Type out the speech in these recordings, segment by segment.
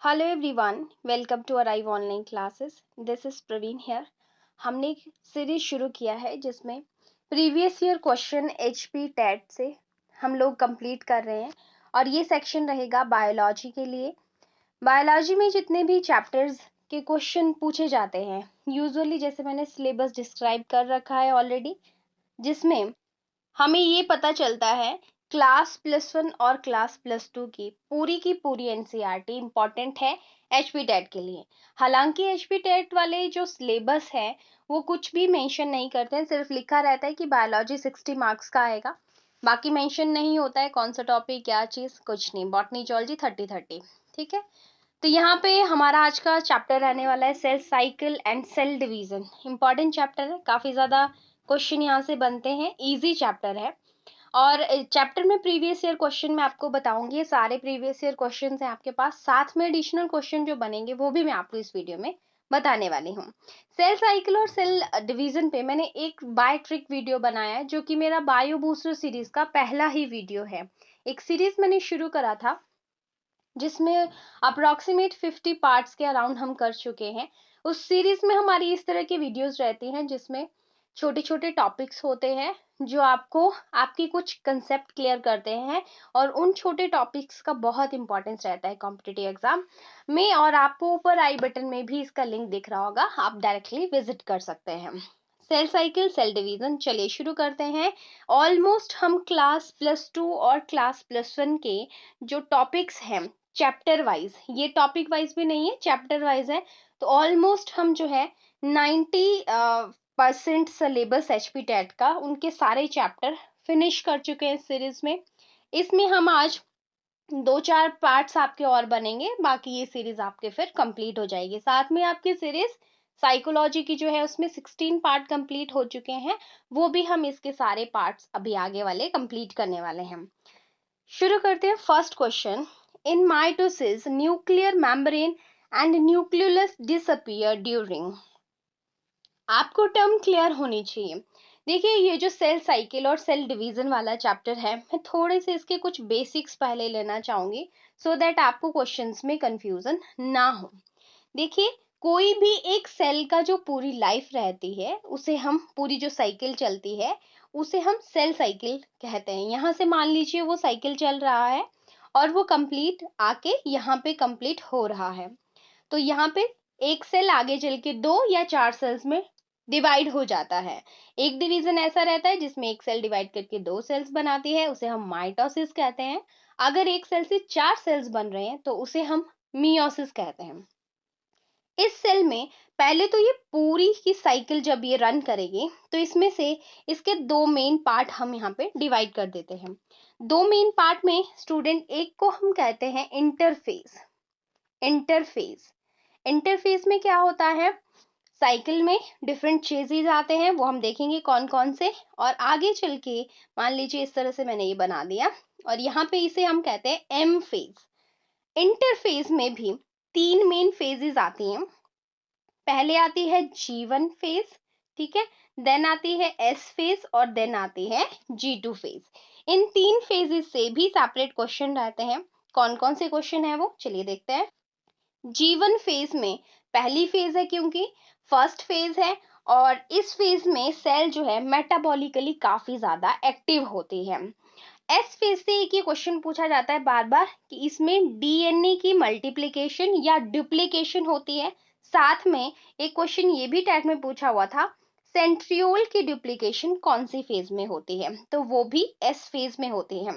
Hello everyone, welcome to arrive online classes. This is Praveen here. हमने एक series शुरू किया है जिसमें previous year question HP TET से हम लोग कंप्लीट कर रहे हैं और ये सेक्शन रहेगा बायोलॉजी के लिए। बायोलॉजी में जितने भी चैप्टर्स के क्वेश्चन पूछे जाते हैं यूजुअली, जैसे मैंने सिलेबस डिस्क्राइब कर रखा है ऑलरेडी, जिसमें हमें ये पता चलता है क्लास +1 और क्लास +2 की पूरी एनसीईआरटी इंपॉर्टेंट है एचपी टेट के लिए। हालांकि एचपी टेट वाले जो सिलेबस है वो कुछ भी मेंशन नहीं करते हैं, सिर्फ लिखा रहता है कि बायोलॉजी 60 मार्क्स का आएगा। बाकी मेंशन नहीं होता है कौन सा टॉपिक क्या चीज, कुछ नहीं। बॉटनी जूलॉजी 30-30, ठीक है। तो यहाँ पे हमारा आज का चैप्टर रहने वाला है cell cycle and cell division. Important chapter है, काफी ज्यादा क्वेश्चन यहाँ से बनते हैं, इजी चैप्टर है। और चैप्टर में प्रीवियस ईयर क्वेश्चन मैं आपको बताऊंगी, ये सारे प्रीवियस ईयर क्वेश्चन हैं आपके पास, साथ में एडिशनल क्वेश्चन जो बनेंगे वो भी मैं आपको इस वीडियो में बताने वाली हूँ। सेल साइकिल और सेल डिवीजन पे मैंने एक बाय ट्रिक वीडियो बनाया है जो कि मेरा बायो बूस्टर सीरीज का पहला ही वीडियो है। एक सीरीज मैंने शुरू करा था जिसमें अप्रोक्सीमेट 50 पार्ट्स के अराउंड हम कर चुके हैं। उस सीरीज में हमारी इस तरह की वीडियोस रहती हैं जिसमें छोटे छोटे टॉपिक्स होते हैं जो आपको आपकी कुछ कंसेप्ट क्लियर करते हैं, और उन छोटे टॉपिक्स का बहुत इंपॉर्टेंस रहता है कॉम्पिटिटिव एग्जाम में। और आपको ऊपर आई बटन में भी इसका लिंक दिख रहा होगा, आप डायरेक्टली विजिट कर सकते हैं। सेल साइकिल सेल डिवीजन, चलिए शुरू करते हैं। ऑलमोस्ट हम क्लास +2 और क्लास +1 के जो टॉपिक्स हैं चैप्टर वाइज, ये टॉपिक वाइज भी नहीं है, चैप्टर वाइज है, तो ऑलमोस्ट हम जो है 90% सिलेबस एचपी टेट का उनके सारे चैप्टर फिनिश कर चुके हैं सीरीज में। इसमें हम आज 2-4 पार्ट्स आपके और बनेंगे, बाकी ये सीरीज आपके फिर कंप्लीट हो जाएगी। साथ में आपकी सीरीज साइकोलॉजी की जो है उसमें 16 पार्ट कंप्लीट हो चुके हैं, वो भी हम इसके सारे पार्ट्स अभी आगे वाले कंप्लीट करने वाले हैं। शुरू करते हैं first question. In mitosis nuclear membrane and nucleus disappear during. आपको टर्म क्लियर होनी चाहिए। देखिए, ये जो सेल साइकिल और सेल डिवीजन वाला चैप्टर है, मैं थोड़े से इसके कुछ बेसिक्स पहले लेना चाहूंगी सो दैट आपको क्वेश्चंस में कंफ्यूजन ना हो। देखिए, कोई भी एक सेल का जो पूरी लाइफ रहती है उसे हम, पूरी जो साइकिल चलती है उसे हम सेल साइकिल कहते हैं। यहाँ से मान लीजिए वो साइकिल चल रहा है और वो कंप्लीट आके यहाँ पे कंप्लीट हो रहा है, तो यहाँ पे एक सेल आगे चल के 2 या 4 सेल्स में डिवाइड हो जाता है। एक डिवीजन ऐसा रहता है जिसमें एक सेल डिवाइड करके 2 सेल्स बनाती है, उसे हम माइटोसिस कहते हैं। अगर एक सेल से 4 सेल्स बन रहे हैं तो उसे हम मियोसिस कहते हैं। इस सेल में पहले तो ये पूरी की साइकिल जब ये रन करेगी तो इसमें से इसके 2 मेन पार्ट हम यहाँ पे डिवाइड कर देते हैं। 2 मेन पार्ट में स्टूडेंट, एक को हम कहते हैं इंटरफेज। इंटरफेज इंटरफेस में क्या होता है, साइकिल में डिफरेंट चेजेस आते हैं, वो हम देखेंगे कौन कौन से। और आगे चल के मान लीजिए इस तरह से मैंने ये बना दिया और यहाँ पे इसे हम कहते हैं एम फेज। इंटरफेज में भी 3 मेन फेजेस आती हैं। पहले आती है G1 फेज, ठीक है, देन आती है S फेज और देन आती है G2 फेज। इन 3 फेजेस से भी सेपरेट क्वेश्चन रहते हैं। कौन कौन से क्वेश्चन है वो चलिए देखते हैं। G1 फेज में पहली फेज है क्योंकि फर्स्ट फेज है, और इस फेज में सेल जो है मेटाबॉलिकली काफी ज्यादा एक्टिव होती है। एस फेज से एक ही क्वेश्चन पूछा जाता है बार बार कि इसमें डीएनए की मल्टीप्लिकेशन या डुप्लीकेशन होती है। साथ में एक क्वेश्चन ये भी टैग में पूछा हुआ था, सेंट्रियोल की डुप्लीकेशन कौन सी फेज में होती है, तो वो भी एस फेज में होती है।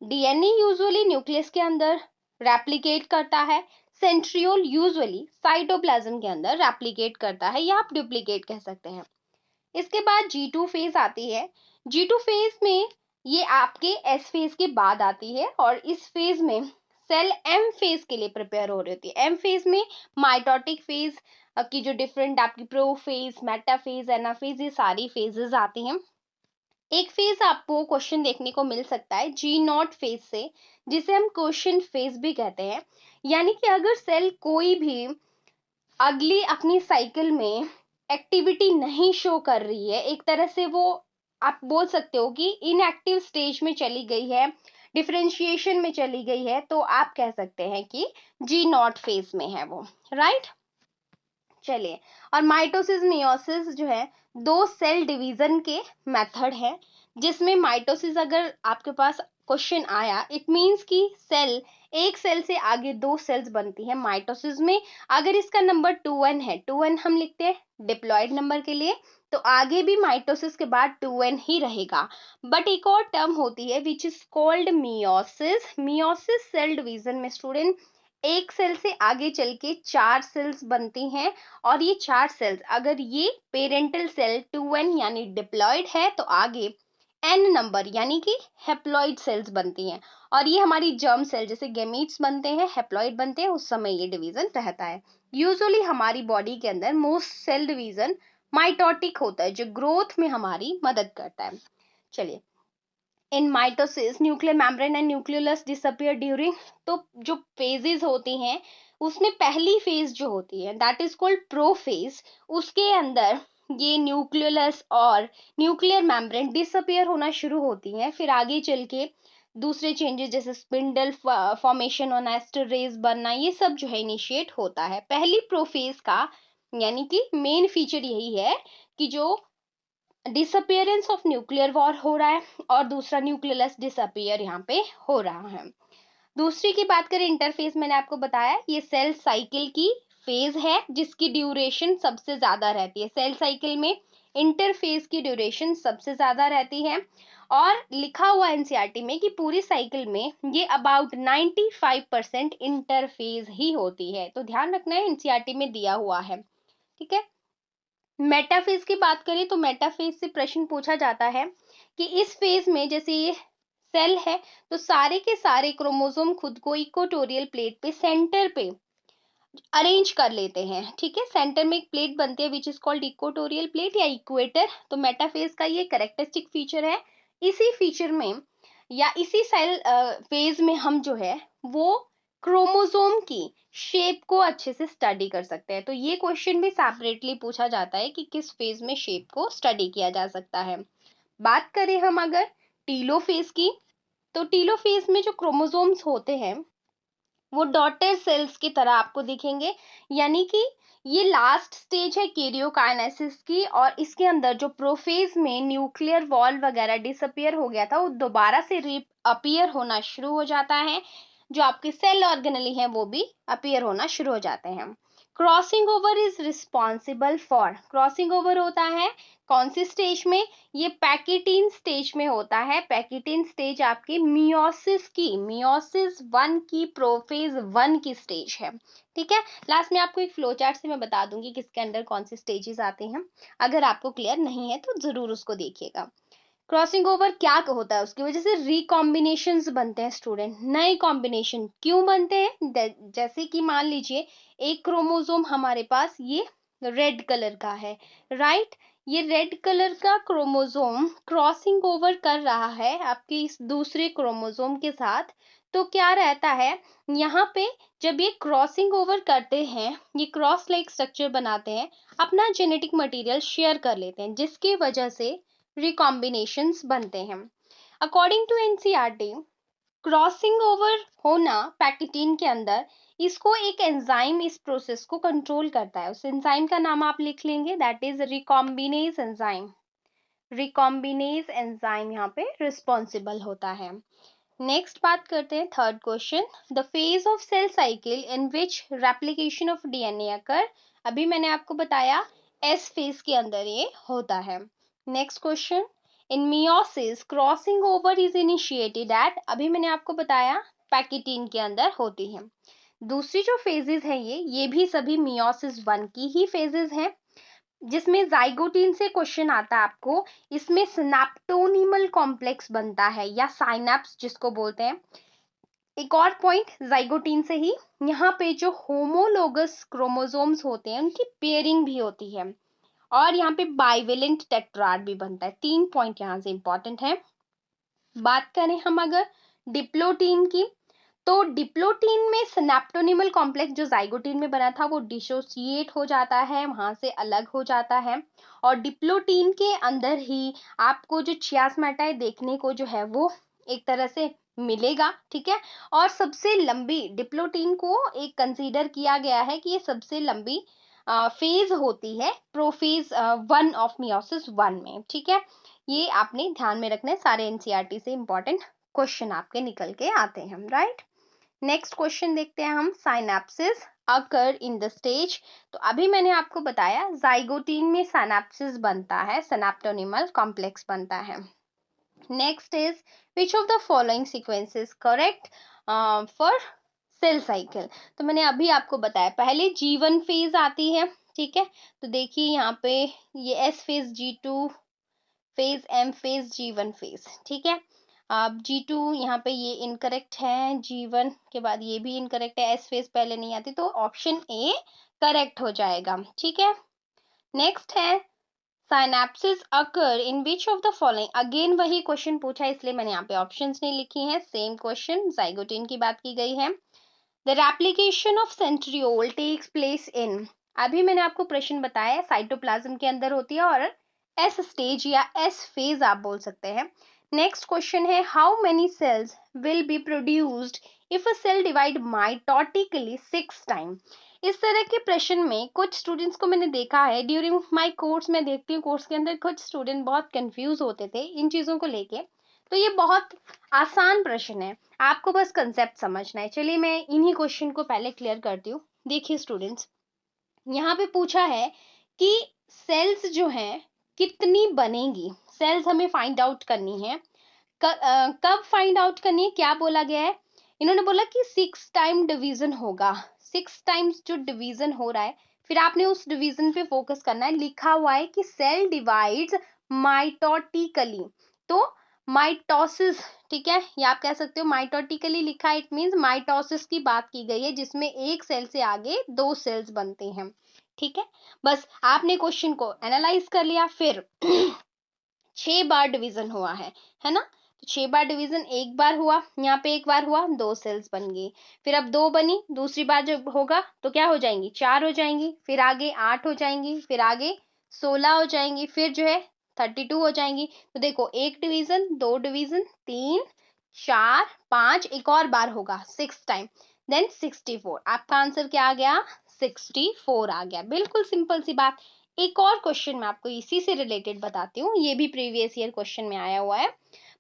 डीएनए यूजुअली न्यूक्लियस के अंदर रेप्लिकेट करता है, सेंट्रियोल यूजुअली साइटोप्लाज्म के अंदर रेप्लिकेट करता है, या आप डुप्लीकेट कह सकते हैं। इसके बाद G2 फेज आती है। G2 फेज में ये आपके S फेज के बाद आती है, और इस फेज में सेल M फेज के लिए प्रिपेयर हो रही होती है। M फेज में माइटोटिक फेज की जो डिफरेंट आपकी प्रोफेज, मेटाफेज, एनाफेज, ये सारी फेजेस आती हैं। एक फेज आपको क्वेश्चन देखने को मिल सकता है G0 फेज से, जिसे हम क्वेश्चन फेज भी कहते हैं। यानी कि अगर सेल कोई भी अगली अपनी साइकिल में एक्टिविटी नहीं शो कर रही है, एक तरह से वो आप बोल सकते हो कि इनएक्टिव स्टेज में चली गई है, डिफरेंशिएशन में चली गई है तो आप कह सकते हैं कि G0 फेज में है वो, राइट। चलिए, और माइटोसिस मियोसिस जो है दो सेल डिवीजन के मेथड है, जिसमें माइटोसिस अगर आपके पास क्वेश्चन आया इट मींस कि सेल एक सेल से आगे दो सेल्स बनती है माइटोसिस में। अगर इसका नंबर 2n है, 2n हम लिखते हैं डिप्लॉयड नंबर के लिए, तो आगे भी माइटोसिस के बाद 2n ही रहेगा। बट एक और टर्म होती है which is called meiosis. Meiosis cell division में स्टूडेंट एक सेल से आगे चल के चार सेल्स बनती हैं, और ये चार सेल्स अगर ये पेरेंटल सेल 2n यानी डिप्लॉयड है तो आगे n नंबर यानी कि हेप्लॉइड सेल्स बनती हैं, और ये हमारी जर्म सेल जैसे गेमीट्स बनते हैं, हेप्लॉइड बनते हैं, उस समय ये डिवीजन रहता है। यूजुअली हमारी बॉडी के अंदर मोस्ट सेल डिवीजन माइटोटिक होता है जो ग्रोथ में हमारी मदद करता है। चलिए, इन mitosis nuclear membrane and nucleolus disappear during, तो जो फेजेस होती हैं उसमें पहली फेज जो होती है दैट इज कॉल्ड प्रोफेज, उसके अंदर ये न्यूक्लियोलस और न्यूक्लियर मेम्ब्रेन डिसअपियर होना शुरू होती हैं, फिर आगे चल के दूसरे चेंजेस जैसे स्पिंडल फॉर्मेशन और एस्टर बनना, ये सब जो है इनिशिएट होता है पहली प्रोफेज का। यानी कि मेन फीचर यही है कि जो डिसअपियरेंस ऑफ न्यूक्लियर वॉर हो रहा है और दूसरा न्यूक्लियस डिसअपियर यहाँ पे हो रहा है। दूसरी की बात करें इंटरफेज, मैंने आपको बताया ये सेल साइकिल की फेज है जिसकी ड्यूरेशन सबसे ज्यादा रहती है। सेल साइकिल में इंटरफेज की ड्यूरेशन सबसे ज्यादा रहती है, और लिखा हुआ एनसीईआरटी में कि पूरी साइकिल में ये अबाउट 95% इंटरफेज ही होती है, तो ध्यान रखना है एनसीईआरटी में दिया हुआ है, ठीक है। मेटाफेज की बात करें तो मेटाफेज से प्रश्न पूछा जाता है कि इस फेज में जैसे ये सेल है तो सारे के सारे क्रोमोसोम खुद को इक्वेटोरियल प्लेट पे सेंटर पे अरेंज कर लेते हैं, ठीक है। सेंटर में एक प्लेट बनती है which is called equatorial plate या इक्वेटर, तो मेटाफेज का ये कैरेक्टरिस्टिक फीचर है। इसी फीचर में या इसी सेल फेज में हम जो है वो क्रोमोसोम की शेप को अच्छे से स्टडी कर सकते हैं। तो ये क्वेश्चन भी सेपरेटली पूछा जाता है कि किस फेज में शेप को स्टडी किया जा सकता है। बात करें हम अगर टीलोफेज की, तो टीलोफेज में जो क्रोमोसोम्स होते हैं वो डॉटर सेल्स की तरह आपको दिखेंगे, यानी कि ये लास्ट स्टेज है कैरियोकाइनेसिस की, और इसके अंदर जो प्रोफेज में न्यूक्लियर वॉल वगैरह डिसअपियर हो गया था वो दोबारा से रीअपियर होना शुरू हो जाता है, जो आपके सेल ऑर्गेनली हैं वो भी अपीयर होना शुरू हो जाते हैं। Crossing over is responsible for, crossing over होता है कौन सी स्टेज में, ये पैकेटीन स्टेज में होता है। पैकेटीन स्टेज आपकी मियोसिस की, मियोसिस 1 की प्रोफेज 1 की स्टेज है, ठीक है। लास्ट में आपको एक फ्लो चार्ट से मैं बता दूंगी किसके अंदर कौन से स्टेजेस आते हैं, अगर आपको क्लियर नहीं है तो जरूर उसको देखिएगा। क्रॉसिंग ओवर क्या होता है, उसकी वजह से रिकॉम्बिनेशंस बनते हैं स्टूडेंट, नए कॉम्बिनेशन क्यों बनते हैं, जैसे कि मान लीजिए एक क्रोमोसोम हमारे पास ये रेड कलर का है, राइट। ये रेड कलर का क्रोमोसोम क्रॉसिंग ओवर कर रहा है आपके इस दूसरे क्रोमोसोम के साथ, तो क्या रहता है यहाँ पे, जब ये क्रॉसिंग ओवर करते हैं ये क्रॉस लाइक स्ट्रक्चर बनाते हैं, अपना जेनेटिक मटेरियल शेयर कर लेते हैं, जिसकी वजह से रिकॉम्बिनेशंस बनते हैं। According to NCERT crossing over होना पैकेटीन के अंदर, इसको एक एंजाइम इस प्रोसेस को कंट्रोल करता है, उस एंजाइम का नाम आप लिख लेंगे that is recombinase enzyme. Recombinase enzyme यहाँ पे रिस्पॉन्सिबल होता है। नेक्स्ट बात करते हैं third question, the phase of cell cycle in which replication of DNA occur, अभी मैंने आपको बताया एस फेज के अंदर ये होता है। Next question, in meiosis crossing over is initiated at, अभी मैंने आपको बताया पैकेटीन के अंदर होती है। दूसरी जो फेजेस है ये भी सभी मियोसिस 1 की ही फेजेस हैं, जिसमें जाइगोटीन से क्वेश्चन आता है आपको, इसमें सिनेप्टोनिमल कॉम्प्लेक्स बनता है या साइनेप्स जिसको बोलते हैं। एक और पॉइंट जाइगोटीन से ही, यहाँ पे जो होमोलोगस क्रोमोसोम्स होते हैं उनकी पेयरिंग भी होती है, और यहाँ पे बाइवेलेंट टेट्राड भी बनता है। 3 पॉइंट यहाँ से इंपॉर्टेंट है। बात करें हम अगर डिप्लोटीन की, तो डिप्लोटीन में सिनेप्टोनिमल कॉम्प्लेक्स जो जाइगोटीन में बना था वो डिसोसिएट हो जाता है, वहां से अलग हो जाता है, और डिप्लोटीन के अंदर ही आपको जो चियास्मेटाए देखने को जो है वो एक तरह से मिलेगा, ठीक है। और सबसे लंबी डिप्लोटीन को एक कंसीडर किया गया है कि ये सबसे लंबी फेज होती है प्रोफेज 1 ऑफ मियोसिस 1 में, ठीक है। ये आपने ध्यान में रखना है, सारे एनसीईआरटी से इंपॉर्टेंट क्वेश्चन आपके निकल के आते हैं, राइट। नेक्स्ट क्वेश्चन देखते हैं हम, synapsis occur in the stage. तो अभी मैंने आपको बताया जाइगोटीन में साइनेप्सिस बनता है, सिनेप्टोनिमल कॉम्प्लेक्स बनता है। Next is which of the following sequence is correct for sale cycle. तो मैंने अभी आपको बताया पहले G1 फेज आती है, ठीक है। तो देखिए यहाँ पे ये S phase, G2 phase, M phase, G1 phase, ठीक है। अब G2 यहाँ पे ये इनकरेक्ट है, G1 के बाद ये भी इनकरेक्ट है, S फेज पहले नहीं आती, तो ऑप्शन ए करेक्ट हो जाएगा, ठीक है। नेक्स्ट है synapsis occur in which of the following. Again वही क्वेश्चन पूछा इसलिए मैंने यहाँ पे ऑप्शंस नहीं लिखी हैं, सेम क्वेश्चन, जाइगोटीन की बात की गई है। The replication of centriole takes place in. अभी मैंने आपको प्रश्न बताया साइटोप्लाज्म के अंदर होती है और एस स्टेज या एस फेज आप बोल सकते हैं। नेक्स्ट क्वेश्चन है how many cells will be produced if a cell divide mitotically 6 time. इस तरह के प्रश्न में कुछ स्टूडेंट्स को मैंने देखा है ड्यूरिंग माय कोर्स, मैं देखती हूँ कोर्स के अंदर कुछ स्टूडेंट बहुत कंफ्यूज होते थे इन चीजों को लेके। तो ये बहुत आसान प्रश्न है, आपको बस कंसेप्ट समझना है। चलिए मैं इन्हीं क्वेश्चन को पहले क्लियर करती हूँ। देखिए स्टूडेंट्स, यहाँ पे पूछा है कि सेल्स जो हैं कितनी बनेगी, सेल्स हमें फाइंड आउट करनी है। कब फाइंड आउट करनी है, क्या बोला गया है, इन्होंने बोला कि 6 टाइम डिवीजन होगा, 6 टाइम्स जो डिवीजन हो रहा है, फिर आपने उस डिवीजन पे फोकस करना है। लिखा हुआ है कि सेल डिवाइड्स माइटोटिकली, तो माइटोसिस, ठीक है, ये आप कह सकते हो माइटोटिकली लिखा है, इट मींस माइटोसिस की बात की गई है जिसमें एक सेल से आगे 2 सेल्स बनते हैं, ठीक है। बस आपने क्वेश्चन को एनालाइज कर लिया, फिर 6 बार डिवीजन हुआ है ना। तो 6 बार डिवीजन एक बार हुआ, यहाँ पे एक बार हुआ, 2 सेल्स बन गई। फिर अब 2 बनी, दूसरी बार जब होगा तो क्या हो जाएंगी, 4 हो जाएंगी, फिर आगे 8 हो जाएंगी, फिर आगे 16 हो जाएंगी, फिर जो है 32 हो जाएंगी। तो देखो, एक डिवीजन, 2 डिवीजन, 3, 4, 5, एक और बार होगा 6 टाइम, देन 64। आपका आंसर क्या आ गया, 64 आ गया। बिल्कुल सिंपल सी बात। एक और क्वेश्चन मैं आपको इसी से रिलेटेड बताती हूँ, ये भी प्रीवियस ईयर क्वेश्चन में आया हुआ है।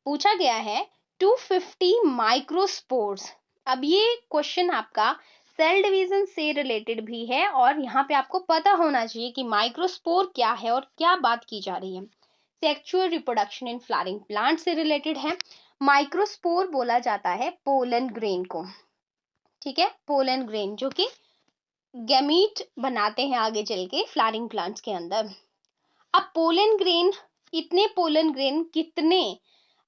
पूछा गया है 250 माइक्रोस्पोर्स। अब ये क्वेश्चन आपका सेल डिवीजन से रिलेटेड भी है और यहाँ पे आपको पता होना चाहिए कि माइक्रोस्पोर क्या है और क्या बात की जा रही है। Sexual reproduction in flowering plant से रिलेटेड है। माइक्रोस्पोर बोला जाता है पोलन ग्रेन को, ठीक है, पोलन ग्रेन जो कि गैमीट बनाते हैं आगे चल के फ्लावरिंग प्लांट्स के अंदर। अब पोलन ग्रेन, इतने पोलन ग्रेन कितने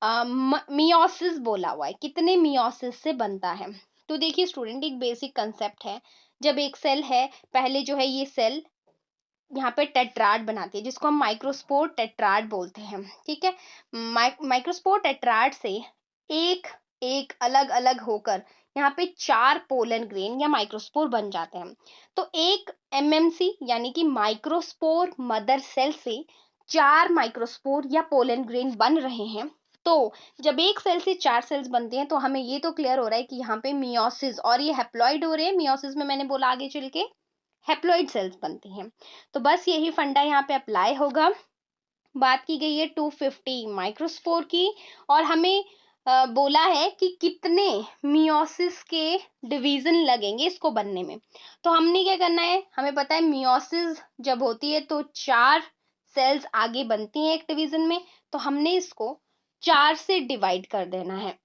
मियोसिस बोला हुआ है, कितने मियोसिस से बनता है। तो देखिए स्टूडेंट, एक बेसिक कंसेप्ट है, जब एक सेल है, पहले जो है ये सेल यहाँ पे टेट्राड बनाती है जिसको हम माइक्रोस्पोर टेट्राड बोलते हैं, ठीक है। माइक्रोस्पोर टेट्राड से एक एक अलग अलग होकर यहाँ पे 4 पोलन ग्रेन या माइक्रोस्पोर बन जाते हैं। तो एक एमएमसी यानी कि माइक्रोस्पोर मदर सेल से 4 माइक्रोस्पोर या पोलन ग्रेन बन रहे हैं। तो जब एक सेल से 4 सेल्स बनते हैं तो हमें ये तो क्लियर हो रहा है कि यहाँ पे मियोसिस, और ये हैप्लॉइड हो रहे हैं। मियोसिस में मैंने बोला आगे चल के हैप्लॉइड सेल्स बनती हैं। तो बस यही फंडा यहाँ पे अप्लाई होगा। बात की गई है 250 माइक्रोस्पोर की, और हमें बोला है कि कितने मियोसिस के डिवीजन लगेंगे इसको बनने में। तो हमने क्या करना है, हमें पता है मियोसिस जब होती है तो 4 सेल्स आगे बनती हैं एक डिवीजन में, तो हमने इसको 4 से डिवाइड कर देना है।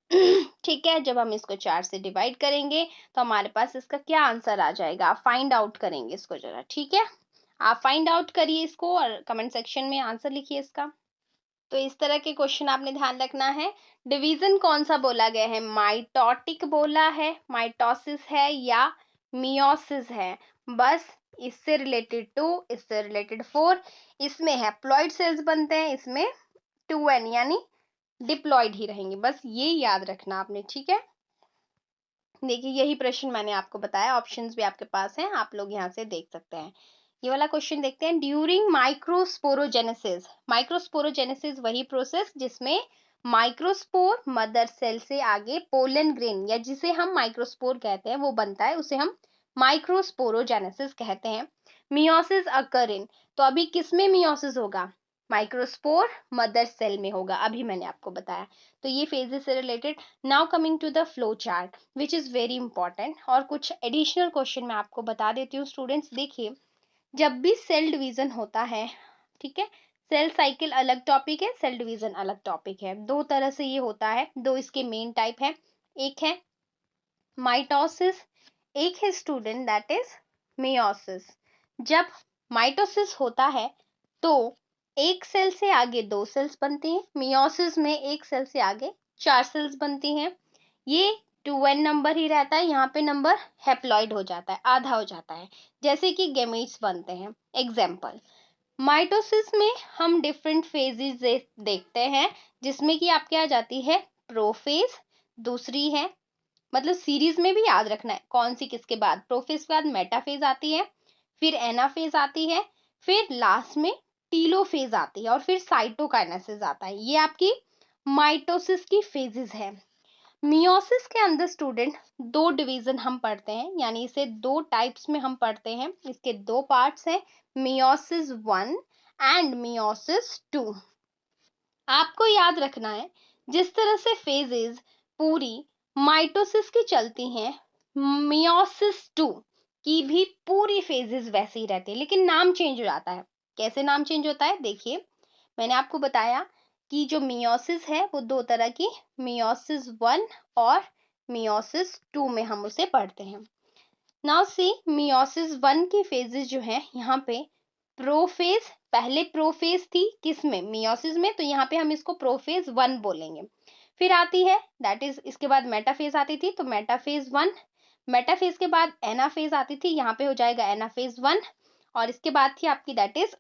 ठीक है, जब हम इसको 4 से डिवाइड करेंगे तो हमारे पास इसका क्या आंसर आ जाएगा, फाइंड आउट करेंगे इसको जरा, ठीक है। आप फाइंड आउट करिए इसको और कमेंट सेक्शन में आंसर लिखिए इसका। तो इस तरह के क्वेश्चन आपने ध्यान रखना है। डिवीजन कौन सा बोला गया है, माइटोटिक बोला है, माइटोसिस है या मियोसिस है। बस इससे रिलेटेड 2, इससे रिलेटेड 4, इसमें हैप्लॉइड सेल्स बनते हैं, इसमें 2n यानी डिप्लॉइड ही रहेंगे। बस ये याद रखना आपने, ठीक है। देखिए यही प्रश्न मैंने आपको बताया, ऑप्शंस भी आपके पास हैं, आप लोग यहाँ से देख सकते हैं। ये वाला क्वेश्चन देखते हैं, ड्यूरिंग माइक्रोस्पोरोजेनेसिस। माइक्रोस्पोरोजेनेसिस वही प्रोसेस जिसमें माइक्रोस्पोर मदर सेल से आगे पोलन ग्रेन या जिसे हम माइक्रोस्पोर कहते हैं वो बनता है, उसे हम माइक्रोस्पोरोजेनेसिस कहते हैं। मियोसिस अकर इन, तो अभी किसमें मियोसिस होगा? माइक्रोस्पोर मदर सेल में होगा, अभी मैंने आपको बताया। तो ये फेजेस से related. Now coming to the flow chart which is very important, और कुछ एडिशनल क्वेश्चन मैं आपको बता देती हूँ स्टूडेंट्स। देखिए, जब भी सेल डिवीजन होता है, ठीक है, सेल साइकिल अलग टॉपिक है, सेल डिवीजन अलग टॉपिक है, दो तरह से ये होता है। दो इसके मेन टाइप है, एक है माइटोसिस, एक है स्टूडेंट दैट इज मेयोसिस। जब माइटोसिस होता है तो एक सेल से आगे दो सेल्स बनती हैं, मेयोसिस में एक सेल से आगे चार सेल्स बनती हैं। ये 2n नंबर ही रहता है, यहाँ पे नंबर हेप्लॉइड हो जाता है, आधा हो जाता है, जैसे कि गेमीट्स बनते हैं। एग्जाम्पल, माइटोसिस में हम डिफरेंट फेजेस देखते हैं, जिसमें कि आपके आ जाती है प्रोफेज, दूसरी है, मतलब सीरीज में भी याद रखना है कौन सी किसके बाद, प्रोफेज के बाद मेटाफेज आती है, फिर एनाफेज आती है, फिर लास्ट में टीलोफेज आती है, और फिर साइटोकाइनेसिस आता है। ये आपकी माइटोसिस की फेजेस है। मियोसिस के अंदर स्टूडेंट दो डिवीजन हम पढ़ते हैं, यानी इसे दो टाइप्स में हम पढ़ते हैं। इसके दो पार्ट्स हैं, मियोसिस 1 एंड मियोसिस 2। आपको याद रखना है, जिस तरह से फेजेस पूरी माइटोसिस की चलती हैं, मियोसिस 2 की भी पूरी फेजेस वैसे ही रहती है, लेकिन नाम चेंज हो जाता है। कैसे नाम चेंज होता है? देखिए, मैंने आपको बताया कि जो मियोसिस है वो दो तरह की, मियोसिस 1 और मियोसिस 2 में हम उसे पढ़ते हैं। नाउ सी, मियोसिस 1 की फेजेस जो है, यहाँ पे प्रोफेज, पहले प्रोफेज थी किसमें? मियोसिस में, तो यहाँ पे हम इसको प्रोफेज 1 बोलेंगे। फिर आती है दैट इज, इसके बाद मेटाफेज आती थी, तो मेटाफेज 1। मेटाफेज के बाद एनाफेज आती थी, यहाँ पे हो जाएगा एनाफेज 1। और इसके बाद थी आपकी दैट इज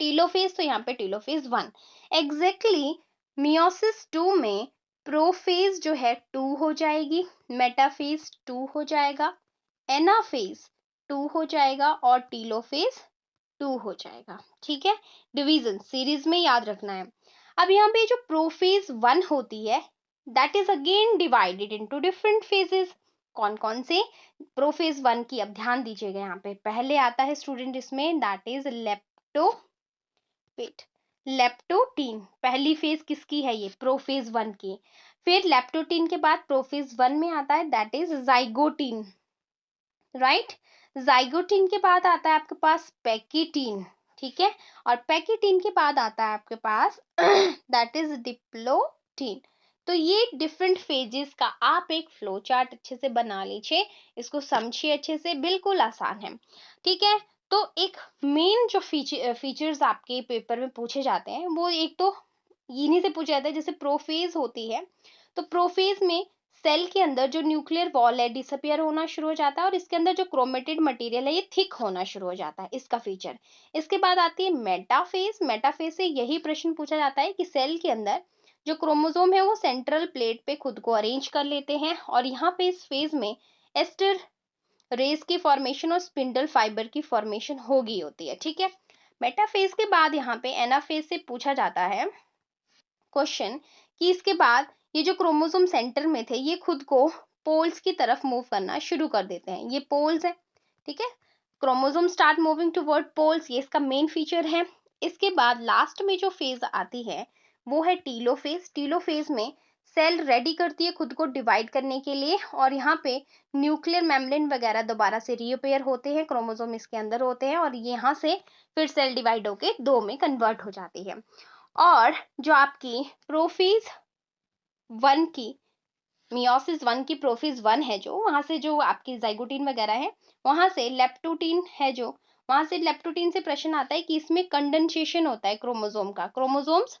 टीलोफेज, तो यहाँ पे टीलोफेज 1। एग्जैक्टली मियोसिस 2 में प्रोफेज जो है 2 हो जाएगी, मेटाफेज 2 हो जाएगा, एनाफेज 2 हो जाएगा, और टीलोफेज 2 हो जाएगा। ठीक है, डिवीजन सीरीज में याद रखना है। अब यहाँ पे जो प्रोफेज 1 होती है that is again divided into different phases. कौन कौन से? प्रोफेज 1 की, अब ध्यान दीजिएगा, यहाँ पे पहले आता है स्टूडेंट इसमें दैट इज लेप्टोटीन। पहली फेज किसकी है? ये प्रोफेज 1 की। फिर लेप्टोटीन के बाद प्रोफेज 1 में आता है that is zygotene, right. Zygotene के बाद आता है आपके पास पैकीटीन, ठीक है, और पैकीटीन के बाद आता है आपके पास दैट इज डिप्लोटीन। तो ये डिफरेंट फेजेस का आप एक फ्लो चार्ट अच्छे से बना लीजिए, इसको समझिए अच्छे से, बिल्कुल आसान है। ठीक है, तो एक मेन जो फीचर्स आपके पेपर में पूछे जाते हैं, वो एक तो इन्हीं से पूछा जाता है। जैसे प्रोफेज होती है, तो प्रोफेज में सेल के अंदर जो न्यूक्लियर वॉल है डिसअपियर होना शुरू हो जाता है, और इसके अंदर जो क्रोमेटेड मटेरियल है ये थिक होना शुरू हो जाता है, इसका फीचर। इसके बाद आती है मेटाफेज। मेटाफेज से यही प्रश्न पूछा जाता है कि सेल के अंदर जो क्रोमोसोम है वो सेंट्रल प्लेट पे खुद को अरेंज कर लेते हैं, और यहाँ पे इस फेज में एस्टर रेस की फॉर्मेशन और स्पिंडल फाइबर की फॉर्मेशन होगी होती है। ठीक है, मेटाफेज के बाद यहाँ पे एनाफेज से पूछा जाता है क्वेश्चन कि इसके बाद ये जो क्रोमोसोम सेंटर में थे ये खुद को पोल्स की तरफ मूव करना शुरू कर देते हैं। ये पोल्स है, ठीक है, chromosome start moving toward poles, ये इसका मेन फीचर है। इसके बाद लास्ट में जो फेज आती है वो है टीलोफेज। टीलोफेज में सेल रेडी करती है खुद को डिवाइड करने के लिए, और यहाँ पे न्यूक्लियर मेम्ब्रेन वगैरह दोबारा से रीअपेयर होते हैं, क्रोमोसोम इसके अंदर होते हैं, और यहाँ से फिर सेल डिवाइड होके दो में कन्वर्ट हो जाती है। और जो आपकी प्रोफेज 1 की, मियोसिस 1 की प्रोफेज 1 है, जो वहां से जो आपकी जाइगोटीन वगैरह है, वहां से लेप्टोटीन है, जो वहां से लेप्टोटीन से प्रश्न आता है कि इसमें कंडेंसेशन होता है क्रोमोसोम का, क्रोमोसोम्स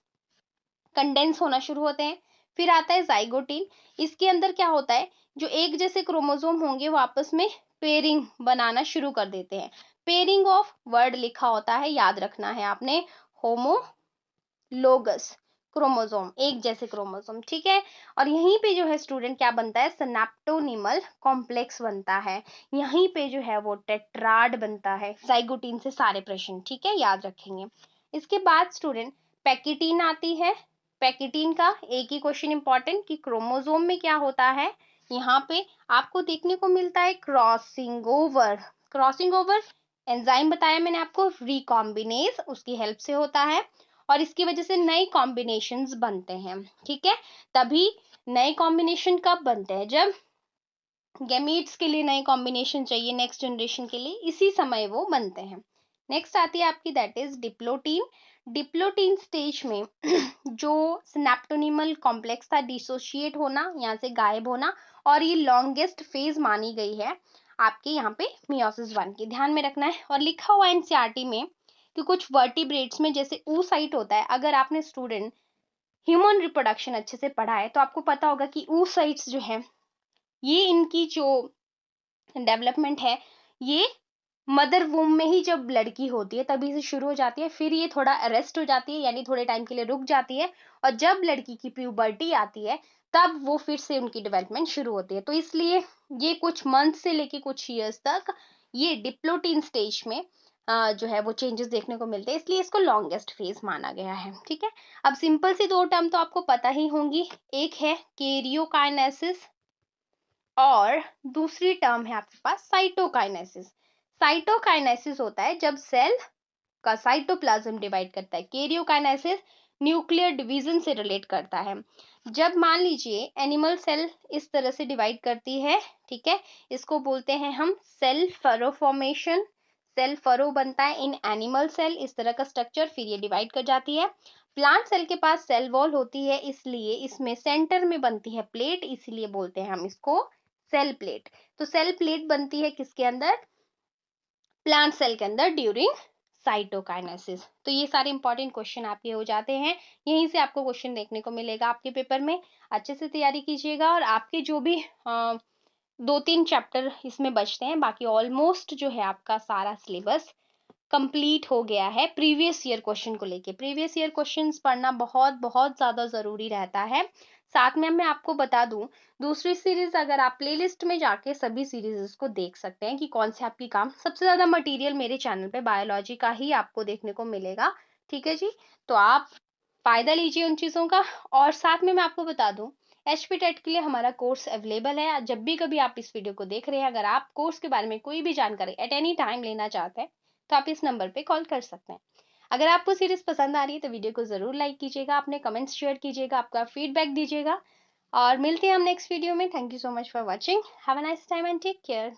कंडेंस होना शुरू होते हैं। फिर आता है जाइगोटीन, इसके अंदर क्या होता है, जो एक जैसे क्रोमोसोम होंगे वो आपस में पेयरिंग बनाना शुरू कर देते हैं। पेयरिंग ऑफ वर्ड लिखा होता है, याद रखना है आपने, होमो लोगस क्रोमोसोम, एक जैसे क्रोमोसोम, ठीक है। और यहीं पे जो है स्टूडेंट क्या बनता है, सिनेप्टोनिमल कॉम्प्लेक्स बनता है, यहीं पे जो है वो टेट्राड बनता है। जाइगोटीन से सारे प्रश्न, ठीक है, याद रखेंगे। इसके बाद स्टूडेंट पैकिटीन आती है। पैकेटीन का एक ही क्वेश्चन इंपॉर्टेंट कि क्रोमोसोम में क्या होता है। यहाँ पे आपको देखने को मिलता है crossing over. Crossing over enzyme बताया मैंने आपको, रिकॉम्बिनेज, उसकी हेल्प से होता है और इसकी वजह से नए कॉम्बिनेशंस बनते हैं। ठीक है, तभी नए कॉम्बिनेशन कब बनते हैं, जब गैमीट्स के लिए नए कॉम्बिनेशन चाहिए नेक्स्ट जनरेशन के लिए, इसी समय वो बनते हैं। नेक्स्ट आती है आपकी that is diplotene. Diplotene stage में जो सिनेप्टोनिमल कॉम्प्लेक्स था, डिसोशिएट होना, यहाँ से गायब होना, और ये लॉन्गेस्ट फेज मानी गई है आपके यहाँ पे मियोसिस 1 की, ध्यान में रखना है। और लिखा हुआ एनसीईआरटी में कि कुछ वर्टिब्रेट्स में जैसे oocyte होता है, अगर आपने स्टूडेंट ह्यूमन रिप्रोडक्शन अच्छे से पढ़ा है तो आपको पता होगा कि oocytes जो है, ये इनकी जो डेवलपमेंट है, ये मदर वूम में ही जब लड़की होती है तभी से शुरू हो जाती है, फिर ये थोड़ा अरेस्ट हो जाती है, यानी थोड़े टाइम के लिए रुक जाती है, और जब लड़की की प्यूबर्टी आती है तब वो फिर से उनकी डेवलपमेंट शुरू होती है। तो इसलिए ये कुछ मंथ से लेके कुछ ईयर्स तक ये डिप्लोटीन स्टेज में जो है वो चेंजेस देखने को मिलते हैं, इसलिए इसको लॉन्गेस्ट फेज माना गया है। ठीक है, अब सिंपल सी दो टर्म तो आपको पता ही होंगी, एक है कैरियोकाइनेसिस और दूसरी टर्म है आपके पास साइटोकाइनेसिस। साइटोकाइनेसिस होता है जब सेल का साइटोप्लाज्म डिवाइड करता है। कैरियोकाइनेसिस न्यूक्लियर डिवीजन से रिलेट करता है। जब मान लीजिए एनिमल सेल इस तरह से डिवाइड करती है, ठीक है, इसको बोलते हैं हम cell furrow formation. Cell furrow बनता है इन एनिमल सेल, इस तरह का स्ट्रक्चर, फिर ये डिवाइड कर जाती है। प्लांट सेल के पास सेल वॉल होती है, इसलिए इसमें सेंटर में बनती है प्लेट, इसीलिए बोलते हैं हम इसको सेल प्लेट। तो सेल प्लेट बनती है किसके अंदर, प्लांट सेल के अंदर ड्यूरिंग साइटोकाइनेसिस। तो ये सारे इंपॉर्टेंट क्वेश्चन आपके हो जाते हैं, यहीं से आपको क्वेश्चन देखने को मिलेगा आपके पेपर में। अच्छे से तैयारी कीजिएगा और आपके जो भी 2-3 चैप्टर इसमें बचते हैं, बाकी ऑलमोस्ट जो है आपका सारा सिलेबस कंप्लीट हो गया है प्रीवियस ईयर क्वेश्चन को लेके। प्रीवियस ईयर क्वेश्चंस पढ़ना बहुत बहुत ज्यादा जरूरी रहता है। साथ में मैं आपको बता दूं, दूसरी सीरीज अगर आप प्लेलिस्ट में जाके सभी सीरीज को देख सकते हैं कि कौन से आपकी काम, सबसे ज्यादा मटेरियल मेरे चैनल पे बायोलॉजी का ही आपको देखने को मिलेगा। ठीक है जी, तो आप फायदा लीजिए उन चीजों का। और साथ में मैं आपको बता दूं, एचपी टेट के लिए हमारा कोर्स अवेलेबल है। जब भी कभी आप इस वीडियो को देख रहे हैं, अगर आप कोर्स के बारे में कोई भी जानकारी एट एनी टाइम लेना चाहते हैं तो आप इस नंबर पे कॉल कर सकते हैं। अगर आपको सीरीज पसंद आ रही है तो वीडियो को जरूर लाइक कीजिएगा, अपने कमेंट्स शेयर कीजिएगा, आपका फीडबैक दीजिएगा, और मिलते हैं हम नेक्स्ट वीडियो में। Thank you so much for watching, have a nice time and take care.